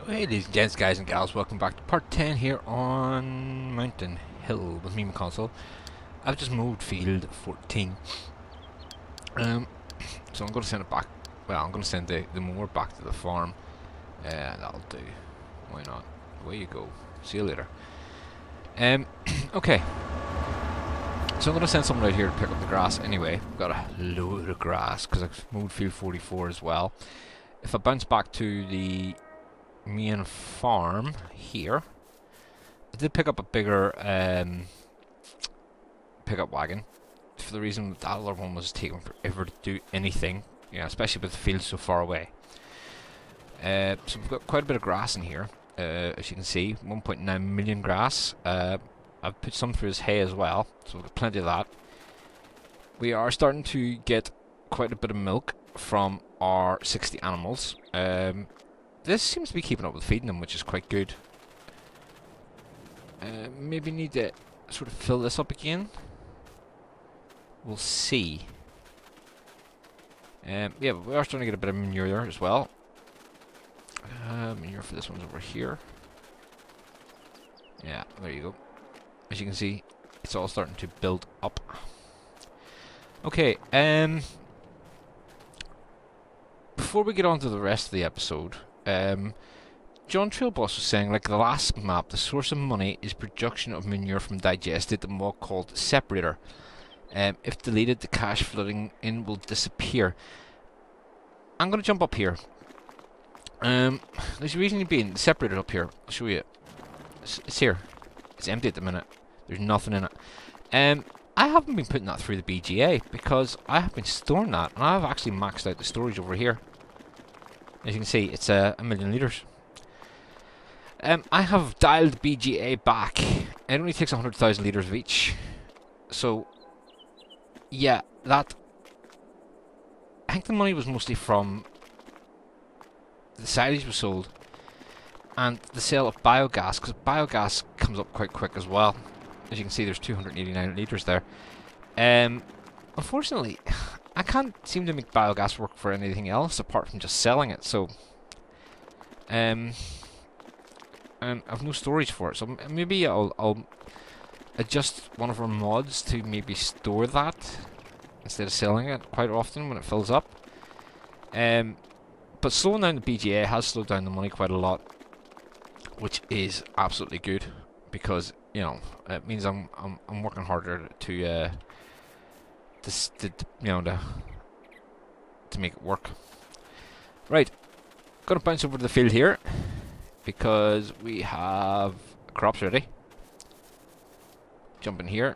Ladies and gents, guys and gals, welcome back to part 10 here on Mountain Hill with me, McConsole. I've just moved field 14. So I'm going to send it back. Well, I'm going to send the mower back to the farm. That'll do. Why not? Away you go. See you later. Okay. So I'm going to send someone out here to pick up the grass anyway. I've got a load of grass because I've moved field 44 as well. If I bounce back to the main farm here, I did pick up a bigger pickup wagon for the reason that other one was taking forever to do anything, especially with the field so far away. So we've got quite a bit of grass in here, as you can see, 1.9 million grass. I've put some through as hay as well, so we've got plenty of that. We are starting to get quite a bit of milk from our 60 animals. This seems to be keeping up with feeding them, which is quite good. Maybe need to sort of fill this up again. We'll see. Yeah, but we are starting to get a bit of manure there as well. Manure for this one's over here. Yeah, there you go. As you can see, it's all starting to build up. Okay, before we get on to the rest of the episode, John Trailboss was saying, like the last map, the source of money is production of manure from digested, a mod called separator. If deleted, the cash flooding in will disappear. I'm going to jump up here. There's a reason being, the separator up here. I'll show you. It's here. It's empty at the minute. There's nothing in it. I haven't been putting that through the BGA because I have been storing that, and I've actually maxed out the storage over here. As you can see, it's a million litres. I have dialed BGA back. It only takes 100,000 litres of each. So, yeah, that... I think the money was mostly from the silage was sold and the sale of biogas, because biogas comes up quite quick as well. As you can see, there's 289 litres there. Unfortunately, I can't seem to make biogas work for anything else apart from just selling it, so... and I've no storage for it, so maybe I'll adjust one of our mods to maybe store that instead of selling it quite often when it fills up. But slowing down the BGA has slowed down the money quite a lot, which is absolutely good because it means I'm working harder to make it work. Right, gonna bounce over to the field here because we have crops ready. Jump in here,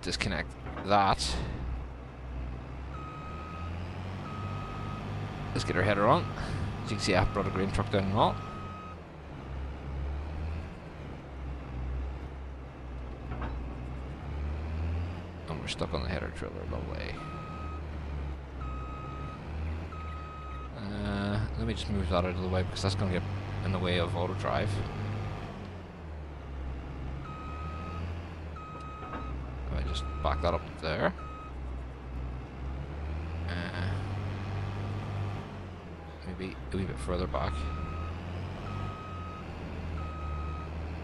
disconnect that. Let's get our header on. As you can see, I've brought a grain truck down and all. And we're stuck on the header trailer, lovely. Let me just move that out of the way because that's going to get in the way of auto drive. If I just back that up there. Maybe a wee bit further back.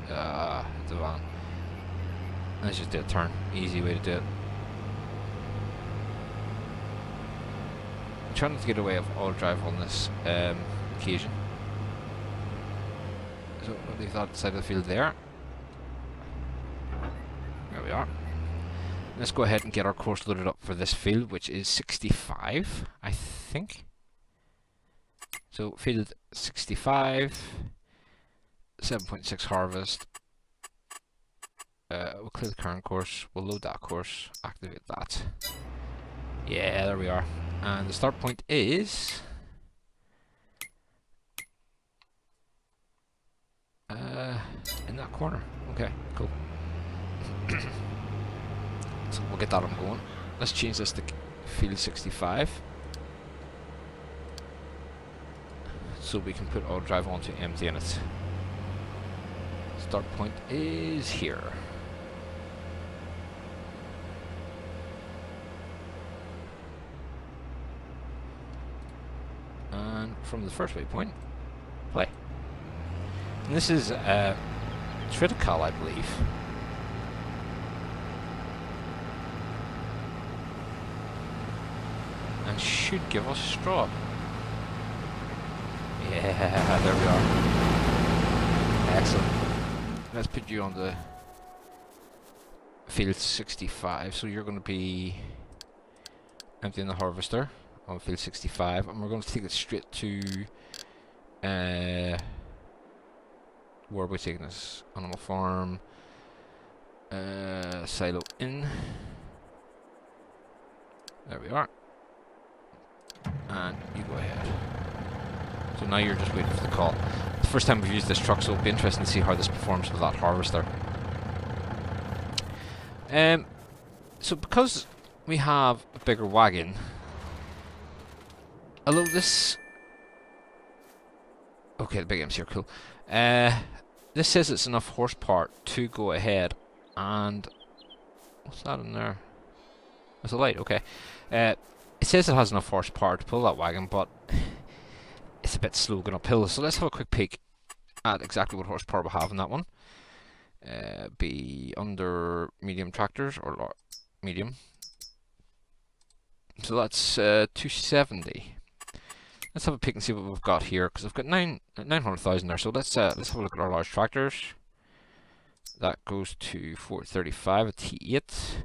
It's a van. Let's just do a turn. Easy way to do it. I'm trying not to get away of auto drive on this occasion. So I'll leave that side of the field there. There we are. Let's go ahead and get our course loaded up for this field, which is 65, I think. So field 65, 7.6 harvest. We'll clear the current course, we'll load that course, activate that. Yeah, there we are. And the start point is... in that corner. Okay, cool. So we'll get that on going. Let's change this to field 65. So we can put auto drive onto empty in it. Start point is here. And from the first waypoint, Play. And this is Triticale, I believe. And should give us straw. Yeah, there we are. Excellent. Let's put you on the field 65. So you're going to be emptying the harvester on field 65, and we're going to take it straight to where are we taking this? Animal farm, silo in. There we are. And you go ahead. So now you're just waiting for the call. It's the first time we've used this truck, so it'll be interesting to see how this performs with that harvester. So because we have a bigger wagon, although this... Okay, the big M's here, cool. This says it's enough horsepower to go ahead and... What's that in there? There's a light, okay. It says it has enough horsepower to pull that wagon, but it's a bit slow going uphill. So let's have a quick peek at exactly what horsepower we have in that one. Be under medium tractors, or medium. So that's 270. Let's have a peek and see what we've got here, because I've got 900,000 there. So let's have a look at our large tractors. That goes to 435, a T8.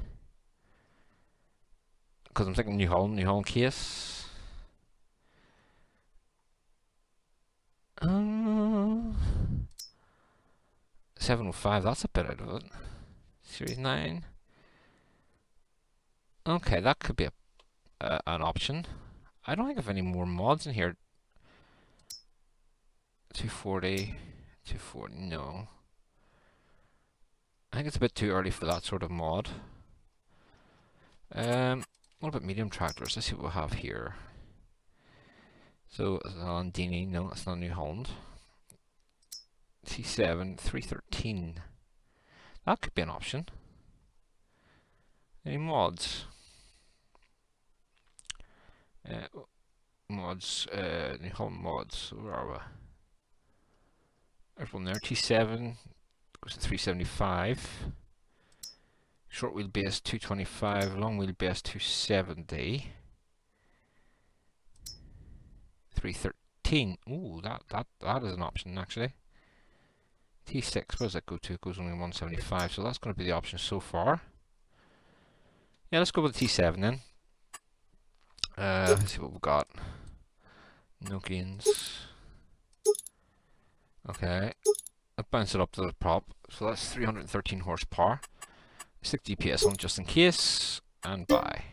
Because I'm thinking New Holland case. 705, that's a bit out of it. Series 9. Okay, that could be an option. I don't think I have any more mods in here. 240, 240, no. I think it's a bit too early for that sort of mod. What about medium tractors? Let's see what we have here. So, it's on Dini, no, that's not New Holland. T7, 313. That could be an option. Any mods? Mods, New Holland mods, where are we? There's one there, T7, goes to 375. Short wheelbase 225, long wheelbase 270. 313. Ooh, that is an option actually. T6, where does that go to? It goes only 175, so that's going to be the option so far. Yeah, let's go with the T7 then. Let's see what we've got. No gains. Okay. I'll bounce it up to the prop. So that's 313 horsepower. Stick GPS on just in case. And buy.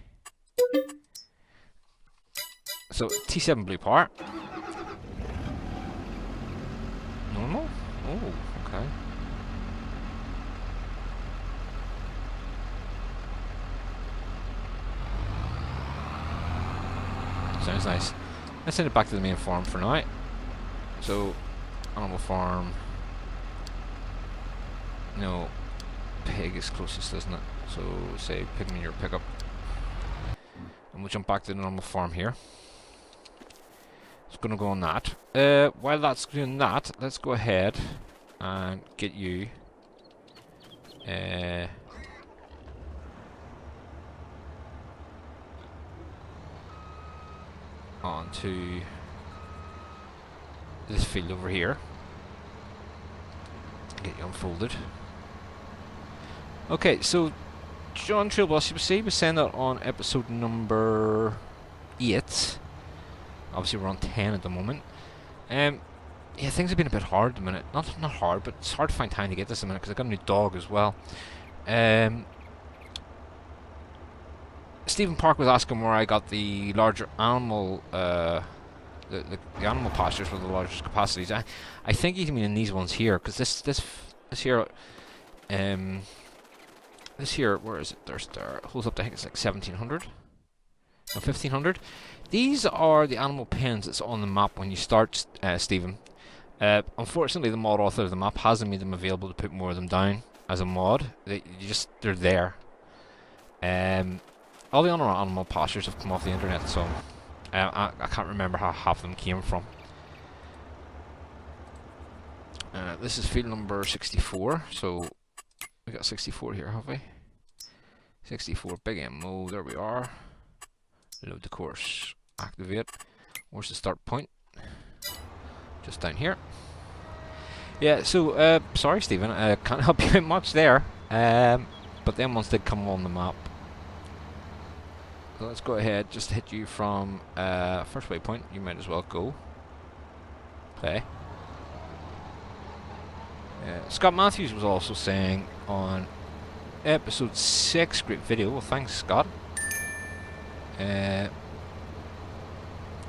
So T7 blue power. Normal? Oh, okay. Sounds nice. Let's send it back to the main farm for now. So, animal farm. No, pig is closest, isn't it? So, say pig me your pickup. And we'll jump back to the normal farm here. It's going to go on that. While that's doing that, let's go ahead and get you onto this field over here. Get you unfolded. Okay, so John Trailboss, you see, we send that on episode number 8. Obviously we're on 10 at the moment. Yeah, things have been a bit hard at the minute. Not hard, but it's hard to find time to get this at the minute because I got a new dog as well. Stephen Park was asking where I got the larger animal, the animal pastures with the largest capacities. I think he's meaning these ones here, because this here, this here, where is it? There holds up to, I think it's like 1700, no, 1500. These are the animal pens that's on the map when you start, Stephen. Unfortunately, the mod author of the map hasn't made them available to put more of them down as a mod. They're there. All the other animal pastures have come off the internet, so I can't remember how half of them came from. This is field number 64, so we got 64 here, have we? 64, big MO, there we are. Load the course, activate. Where's the start point? Just down here. Yeah, so, sorry Stephen, I can't help you much there. But them ones did come on the map. So let's go ahead, just hit you from first waypoint, you might as well go. Play. Scott Matthews was also saying on episode 6, great video, well thanks Scott.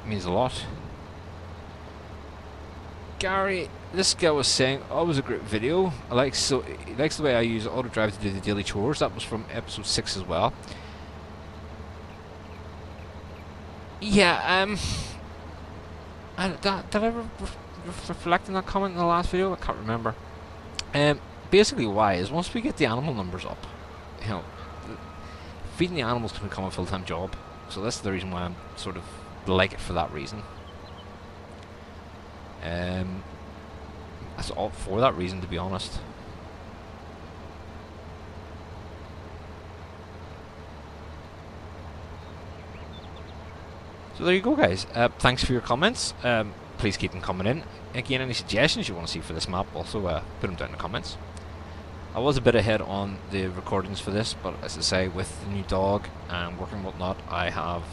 Means a lot. Gary, this guy was saying, oh, it was a great video. He likes the way I use auto drive to do the daily chores. That was from episode 6 as well. Yeah, did I ever reflect on that comment in the last video? I can't remember. Basically why is once we get the animal numbers up, you know, feeding the animals can become a full-time job. So that's the reason why I'm sort of like it for that reason. That's all for that reason, to be honest. So there you go, guys. Thanks for your comments. Please keep them coming in. Again, any suggestions you want to see for this map, also put them down in the comments. I was a bit ahead on the recordings for this, but as I say, with the new dog and work and whatnot, I have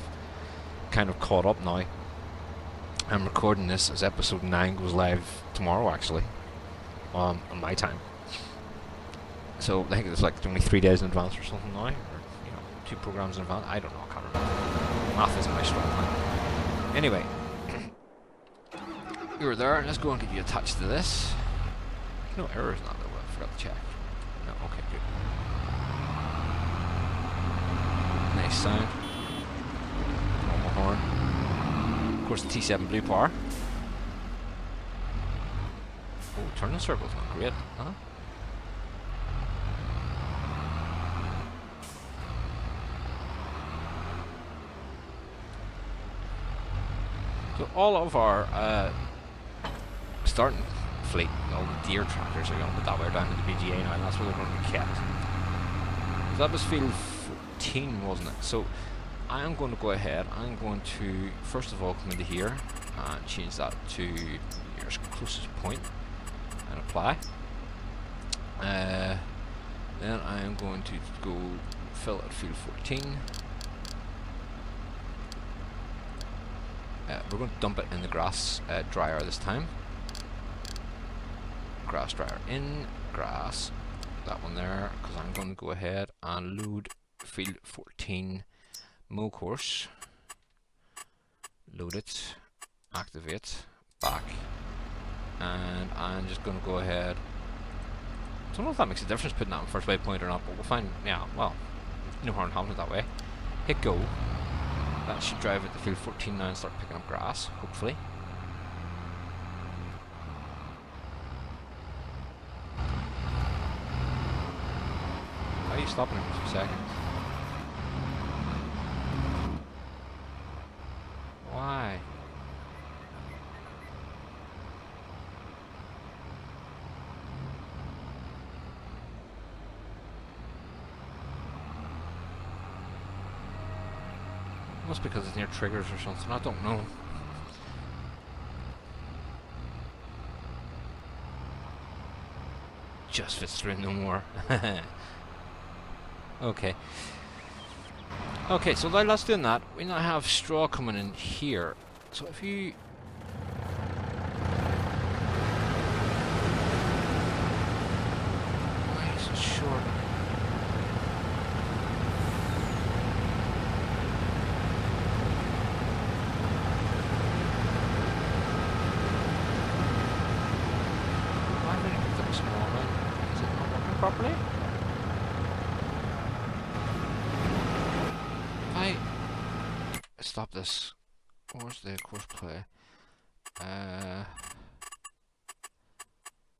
kind of caught up now. I'm recording this as episode 9 goes live tomorrow, actually, on my time. So I think it's like only 3 days in advance or something now, or 2 programs in advance. I don't know, I can't remember. Math isn't my strong point. Anyway, you're there. Let's go and get you attached to this. No errors, not though. I forgot to check. No, okay, good. Nice sound. Normal horn. Of course, the T7 Blue Power. Oh, turning circle's not great, huh? So all of our starting fleet, all the deer tractors are going to put that way down to the BGA now, and that's where they're going to be kept. So that was field 14, wasn't it? So I am going to go ahead, I'm going to first of all come into here and change that to your closest point and apply. Then I am going to go fill at field 14. We're going to dump it in the grass dryer this time. Grass dryer in, grass, that one there, because I'm going to go ahead and load field 14 mow course. Load it, activate, back, and I'm just going to go ahead. I don't know if that makes a difference putting that on first waypoint or not, but we'll find. Yeah, well, no harm having it that way. Hit go. That should drive it to field 14 now and start picking up grass, hopefully. Why are you stopping it for 2 seconds? Why? Must be because it's near triggers or something, I don't know. Just fits through no more. Okay. Okay, so while that's doing that, we now have straw coming in here. So if you... Why is it short? Properly? Stop this. Where's the course play?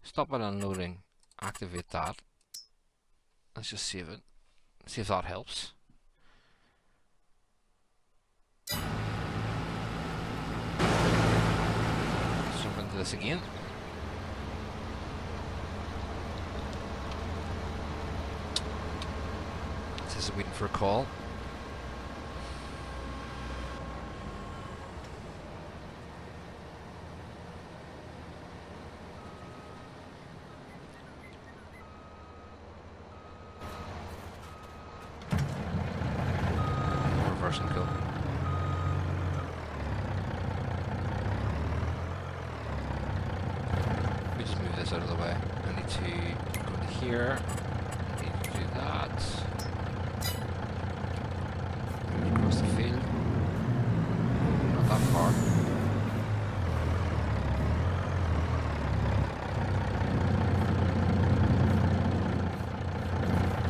Stop it unloading. Activate that. Let's just save it. See if that helps. Let's jump into this again. Just waiting for a call. Reverse and kill. Let me just move this out of the way. I need to go to here. I need to do that. Across the field. Not that far.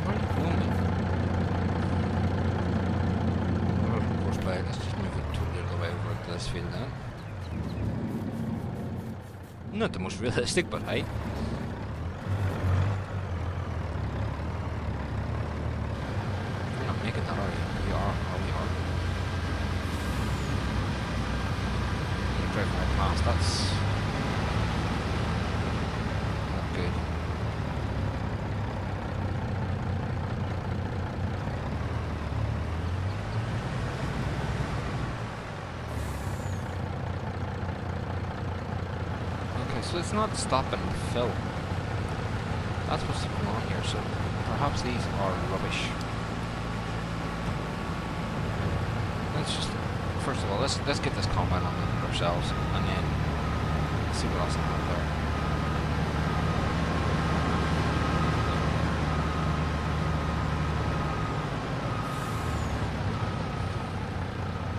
Where are you going? Oh, of course, but let's just move it totally out of the way over to this field then. Not the most realistic, but hey. You're not making that, are you? You are. Oh, you are. You're driving right past. That's not good. Okay, so it's not stop and fill. That's what's going on here, so perhaps these are rubbish. Let's just, first of all, let's get this combine on ourselves, and then see what else I have there.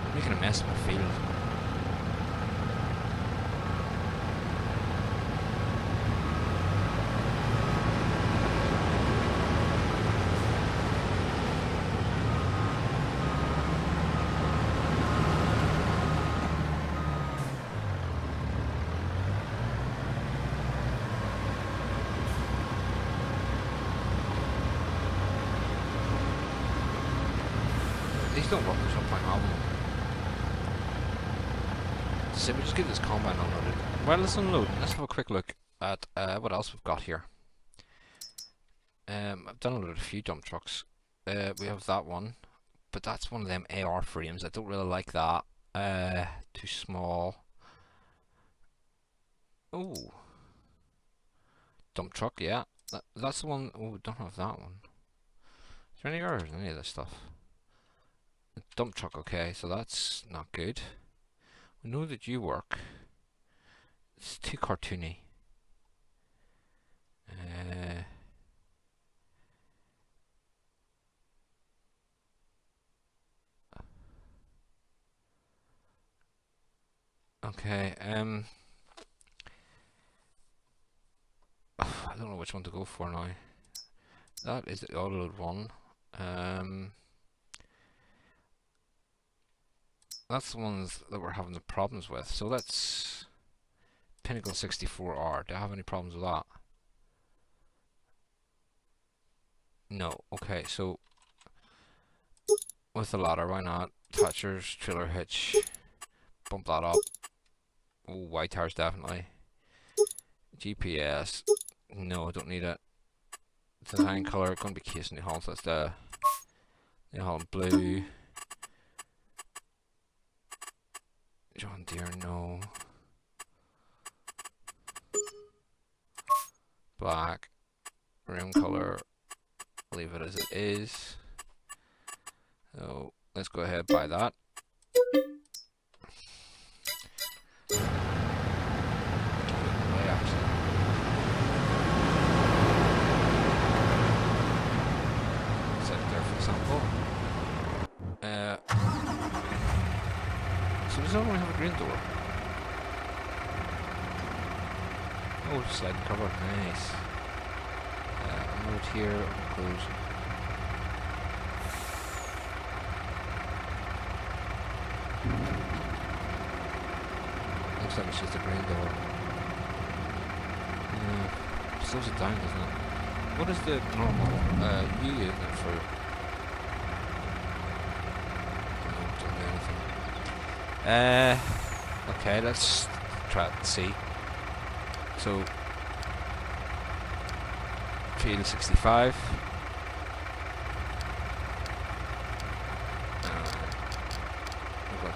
I'm making a mess of my field. These don't work, there's no point having them. So we just get this combine unloaded. Well, let's unload. Let's have a quick look at what else we've got here. I've downloaded a few dump trucks. We have that one, but that's one of them AR frames. I don't really like that. Too small. Oh, dump truck, yeah. That's the one. Oh, we don't have that one. Is there any errors in any of this stuff? Dump truck, okay, so that's not good. We know that you work. It's too cartoony. Okay, I don't know which one to go for now. That is the autoload one. That's the ones that we're having the problems with. So that's Pinnacle 64R. Do I have any problems with that? No. Okay, so with the ladder, why not? Thatcher's, trailer hitch. Bump that up. Oh, white tires definitely. GPS. No, I don't need it. Design color, going to be case New Holland. So that's the New Holland blue. John Deere, no. Black. Rim color. Leave it as it is. So let's go ahead and buy that. Set it there for example. So does that only have a green door? Oh, sliding cover, nice. Unload here, close. Looks like it's just a green door. Slows it down, doesn't it? What is the normal U unit for? Don't do anything. Okay, let's try it and see. So, field 65.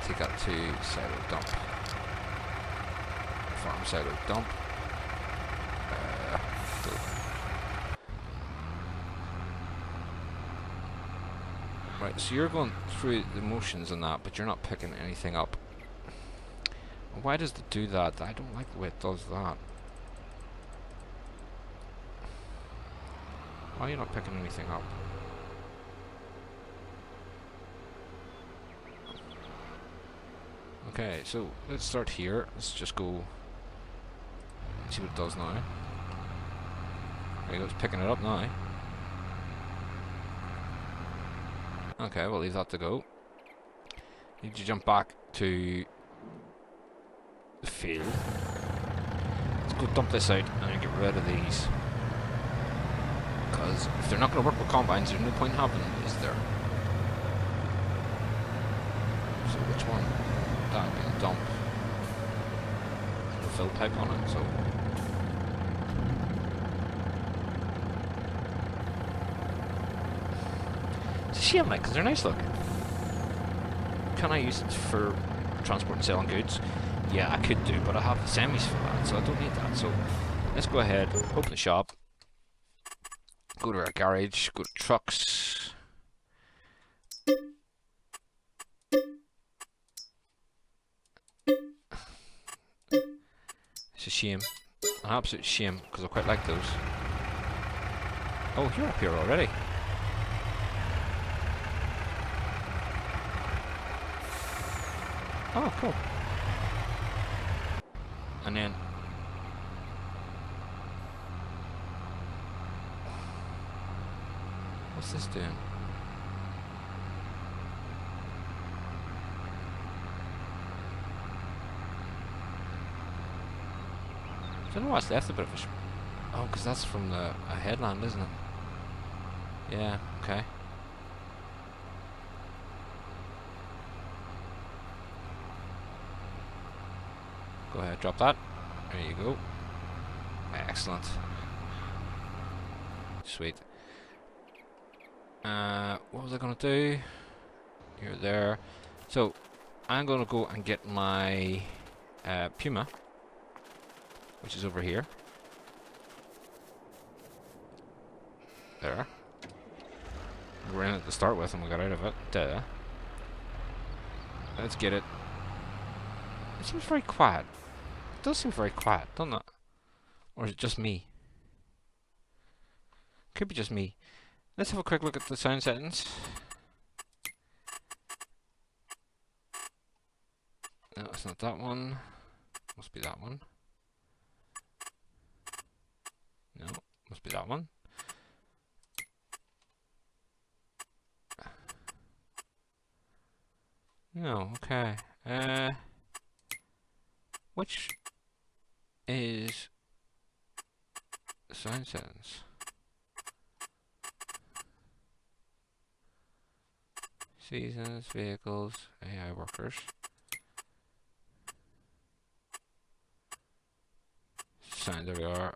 take that to silo dump. Farm silo dump. Go. Right, so you're going through the motions and that, but you're not picking anything up. Why does it do that? I don't like the way it does that. Why are you not picking anything up? Okay, so let's start here. Let's just go and see what it does now. There you go, it's picking it up now. Okay, we'll leave that to go. Need to jump back to the field. Let's go dump this out and get rid of these. Because if they're not going to work with combines, there's no point in having them, is there? So which one? That would be a dump. There's a fill pipe on it, so... It's a shame, like, because they're nice looking. Can I use it for transport and selling goods? Yeah, I could do, but I have the semis for that, so I don't need that. So let's go ahead, open the shop, go to our garage, go to trucks. It's a shame, an absolute shame, because I quite like those. Oh, you're up here already. Oh, cool. And then what's this doing? I don't know why it's left a bit of a oh, because that's from a headland, isn't it? Yeah, okay. Go ahead, drop that. There you go. Excellent. Sweet. What was I gonna do? You're there. So, I'm gonna go and get my Puma, which is over here. There. We were in it to start with and we got out of it. Duh. Let's get it. It seems very quiet. It does seem very quiet, doesn't it? Or is it just me? Could be just me. Let's have a quick look at the sound settings. No, it's not that one. Must be that one. No, must be that one. No, okay. Which is sound settings? Seasons, vehicles, AI workers. Sound, there we are.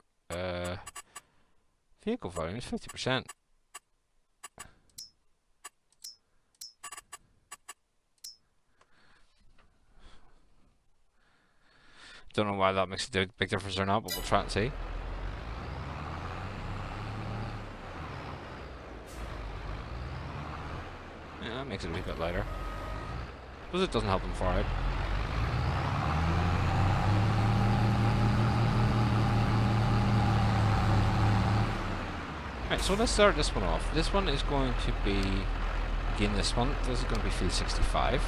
Vehicle volume is 50%. Don't know why that makes a big difference or not, but we'll try and see. Yeah, that makes it a wee bit lighter. Because it doesn't help them far out. Right, so let's start this one off. This one is going to be, again this one, this is going to be field 65.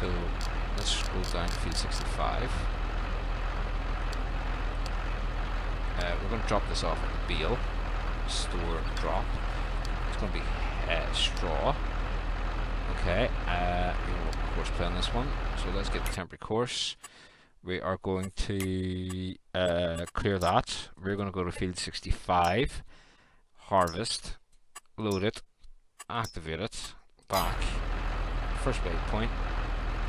So let's scroll down to field 65. We're going to drop this off at the bale. Store drop. It's going to be straw. Okay, we will of course play on this one. So let's get the temporary course. We are going to clear that. We're going to go to field 65. Harvest. Load it. Activate it. Back. First waypoint.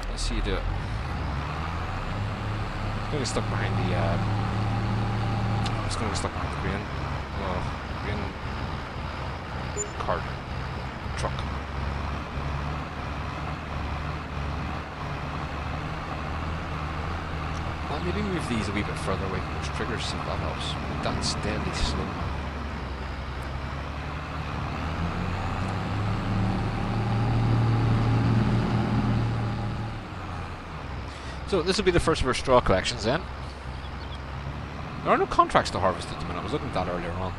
Let's see you do it. I'm going to get stuck behind the I'm just going to get stuck behind the green cart truck. I'll maybe move these a wee bit further away from those triggers, see if that helps. That's deadly slow. So this will be the first of our straw collections then. There are no contracts to harvest at the minute. I was looking at that earlier on.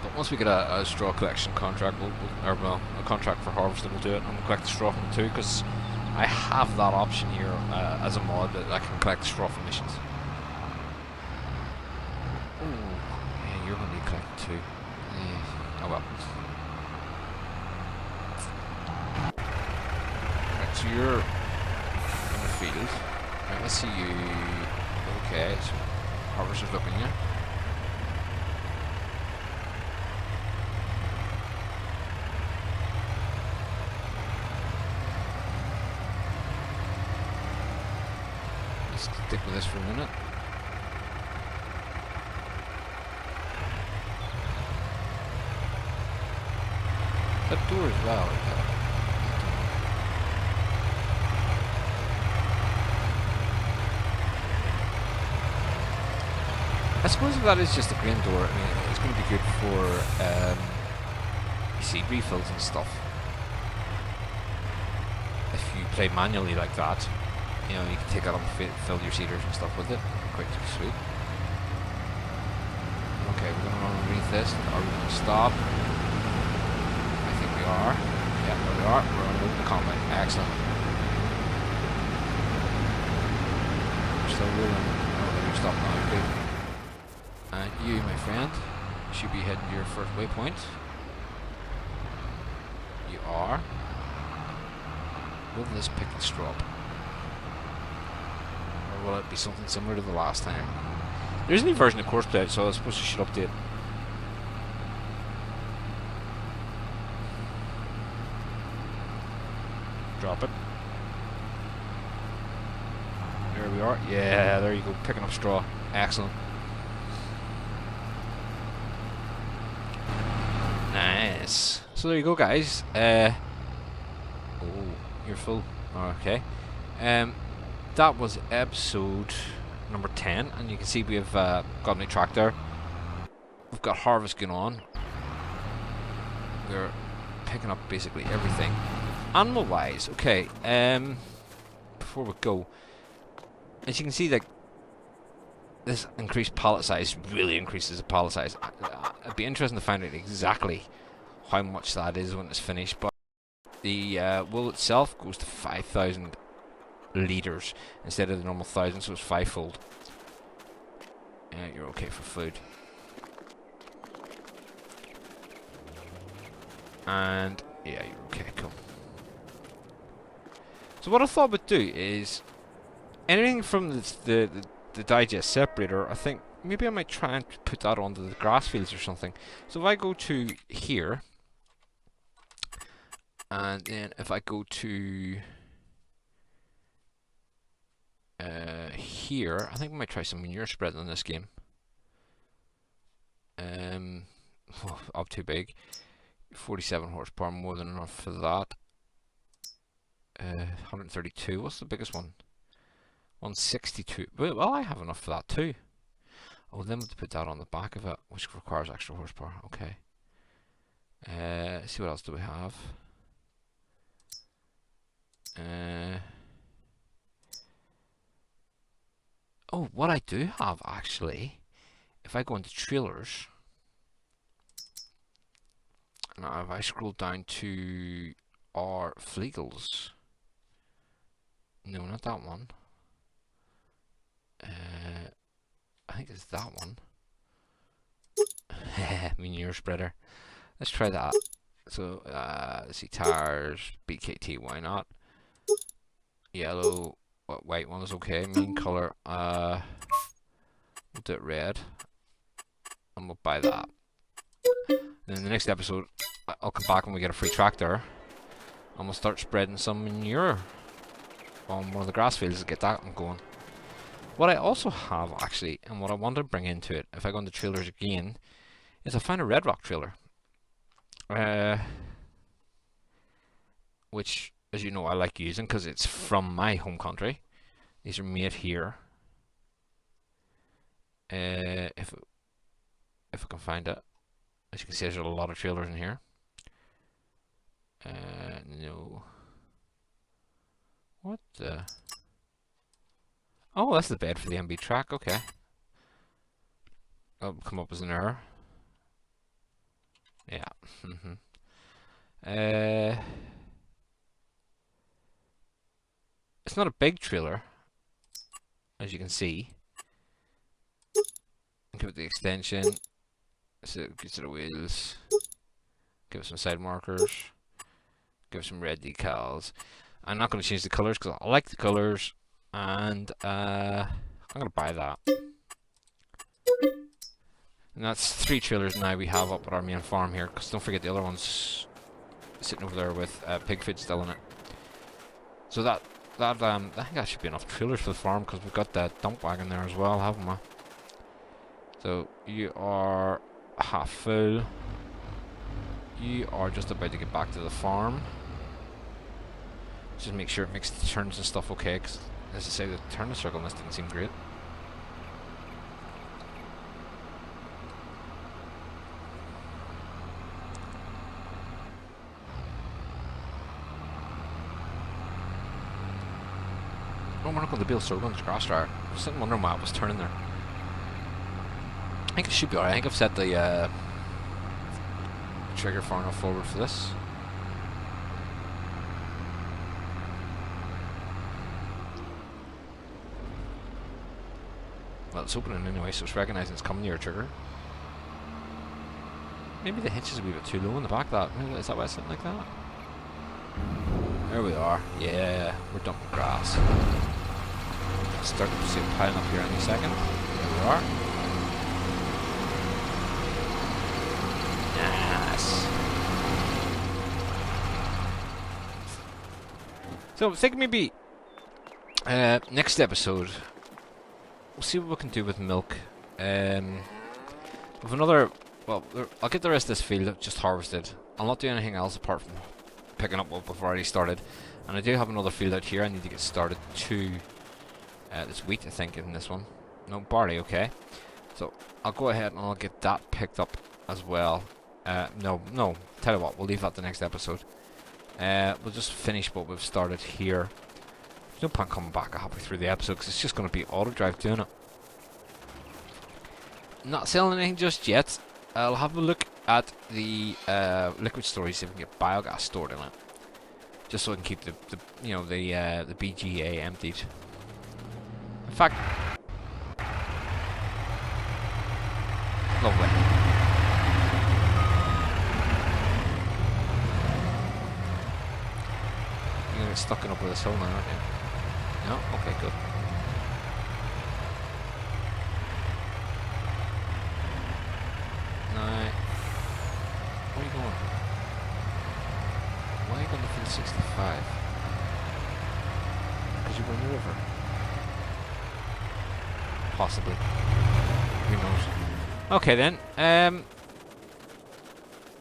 But once we get a straw collection contract, or a contract for harvesting, we'll do it. And we'll collect the straw from them too, because I have that option here as a mod that I can collect the straw from missions. Oh, yeah, you're going to be collecting too. Oh well. Right, so you're in the field. Right, let's see you. Okay, so harvester's looking at you. Stick with this for a minute. That door as well. I suppose if that is just a green door, I mean, it's going to be good for seed refills and stuff. If you play manually like that, you know, you can take that up and fill your seeders and stuff with it. Quite sweet. Okay, we're going to run underneath this. Are we going to stop? I think we are. Yeah, there we are. We're on open combat. Excellent. We're still rolling. Oh, there we stop now. Good. And you, my friend, should be heading to your first waypoint. You are. Will this pick the straw up? Or will it be something similar to the last time? There's a new version of Course Play, so I suppose you should update. Drop it. There we are. Yeah, there you go. Picking up straw. Excellent. Nice. So there you go, guys. Oh, you're full. Okay. That was episode number 10, and you can see we've got a new tractor. We've got harvest going on. We're picking up basically everything. Animal wise, okay. Before we go, as you can see, like, this increased pallet size really increases the pallet size. It'd be interesting to find out exactly how much that is when it's finished, but the wool itself goes to 5,000 litres instead of the normal 1,000, so it's fivefold. Yeah, you're okay for food. And yeah, you're okay, cool. So what I thought we'd do is anything from the digest separator, I think maybe I might try and put that onto the grass fields or something. So if I go to here, and then if I go to here, I think we might try some manure spread in this game. Up too big. 47 horsepower, more than enough for that. 132. What's the biggest one? 162. Well, I have enough for that too. Oh, then we'll put that on the back of it, which requires extra horsepower. Okay. Let's see what else do we have. Oh, what I do have actually, if I go into trailers, now if I scroll down to our Flegels, no, not that one. I think it's that one. Manure spreader. Let's try that. So let's see, tires, BKT, why not? Yellow, white one is okay. Main color, we'll do it red, and we'll buy that. Then in the next episode, I'll come back when we get a free tractor, and we'll start spreading some manure on one of the grass fields to get that one going. What I also have actually, and what I want to bring into it, if I go into trailers again, is I found a Red Rock trailer. Which, as you know, I like using because it's from my home country. These are made here. If I can find it. As you can see, there's a lot of trailers in here. No. What the? Oh, that's the bed for the MB track. Okay. That'll come up as an error. Yeah. It's not a big trailer, as you can see. Give it the extension. So it gives it the wheels. Give it some side markers. Give it some red decals. I'm not going to change the colors because I like the colors, and I'm going to buy that. And that's 3 trailers now we have up at our main farm here, because don't forget the other one's sitting over there with pig feed still in it. So I think that should be enough trailers for the farm, because we've got that dump wagon there as well, haven't we? So you are half full. You are just about to get back to the farm. Just make sure it makes the turns and stuff okay, because as I say, the turn the circle on this didn't seem great. Oh, we're not going to build, so we're going to grass dryer. I was sitting wondering why it was turning there. I think it should be alright. I think I've set the trigger far enough forward for this. Well, it's opening anyway, so it's recognising it's coming near a trigger. Maybe the hitch is a wee bit too low in the back. Is that why it's sitting like that? There we are. Yeah, we're dumping grass. Start to see it piling up here any second. There we are. Nice. So I was thinking maybe next episode we'll see what we can do with milk. With another, well, I'll get the rest of this field just harvested. I'll not do anything else apart from picking up what we've already started. And I do have another field out here I need to get started too. There's wheat, I think, in this one. No, barley, okay. So I'll go ahead and I'll get that picked up as well. No, tell you what, we'll leave that the next episode. We'll just finish what we've started here. There's no point coming back halfway through the episode because it's just going to be auto drive doing it. Not selling anything just yet. I'll have a look at the liquid storage, see if we can get biogas stored in it, just so I can keep the BGA emptied. In fact, lovely. You're gonna get stuck in up with this hill now, aren't you? No? Okay, good. Now, where are you going? Why are you going to field 65? Because you're going to the river. Possibly. Who knows? Okay then.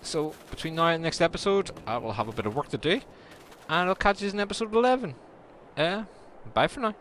So between now and next episode, I will have a bit of work to do, and I'll catch you in episode 11. Bye for now.